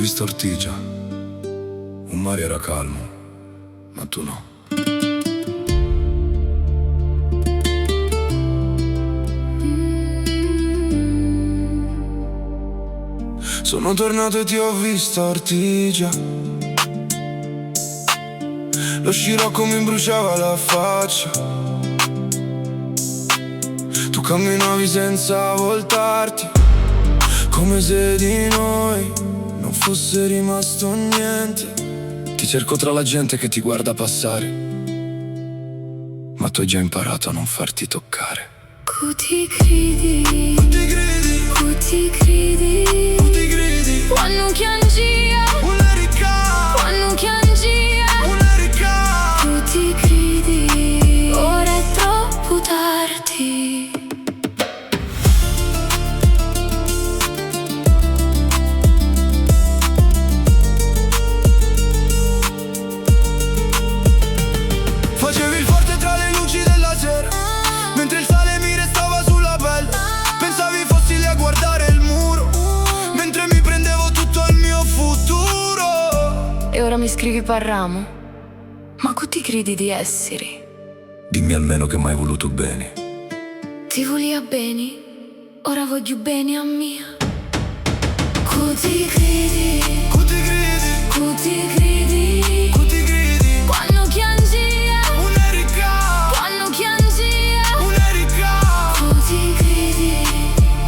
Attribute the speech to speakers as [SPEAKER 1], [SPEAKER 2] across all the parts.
[SPEAKER 1] visto Ortigia, un mare era calmo, ma tu no. Sono tornato e ti ho visto Ortigia. Lo scirocco mi bruciava la faccia. Tu camminavi senza voltarti, come se di noi non fosse rimasto niente. Ti cerco tra la gente che ti guarda passare, ma tu hai già imparato a non farti toccare.
[SPEAKER 2] Cuti credi,
[SPEAKER 1] Cuti credi,
[SPEAKER 2] cuti credi,
[SPEAKER 1] cuti credi.
[SPEAKER 2] quando chiangia, quando chiangia, cuti credi, ora è troppo tardi.
[SPEAKER 1] Facevi il forte tra le luci della sera, mentre il sale mi restava sulla pelle. Pensavi fossi lì a guardare il muro, mentre mi prendevo tutto il mio futuro.
[SPEAKER 2] E ora mi scrivi parramo? Ma cuti credi di essere?
[SPEAKER 1] Dimmi almeno che m'hai voluto bene.
[SPEAKER 2] Ti volia bene, ora voglio bene a mia. Cuti credi,
[SPEAKER 1] Cuti credi,
[SPEAKER 2] cuti credi,
[SPEAKER 1] cuti credi.
[SPEAKER 2] quando chiangia, quando chiangia, cuti credi,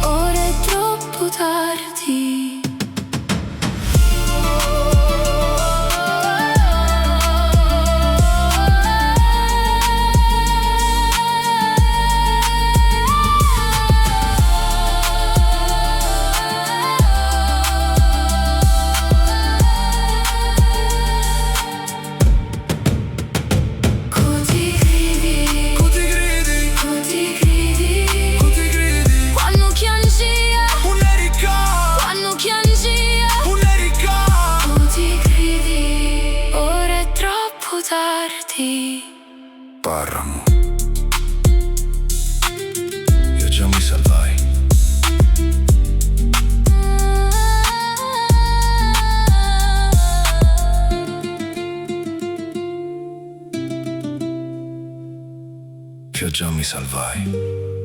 [SPEAKER 2] ora è troppo tardi. Cuti credi,
[SPEAKER 1] Cuti credi,
[SPEAKER 2] cuti credi,
[SPEAKER 1] cuti credi.
[SPEAKER 2] quando chiangia, quando chiangia, cuti credi, ora è troppo tardi.
[SPEAKER 1] Parramo, io già mi salvai. Io già mi salvai.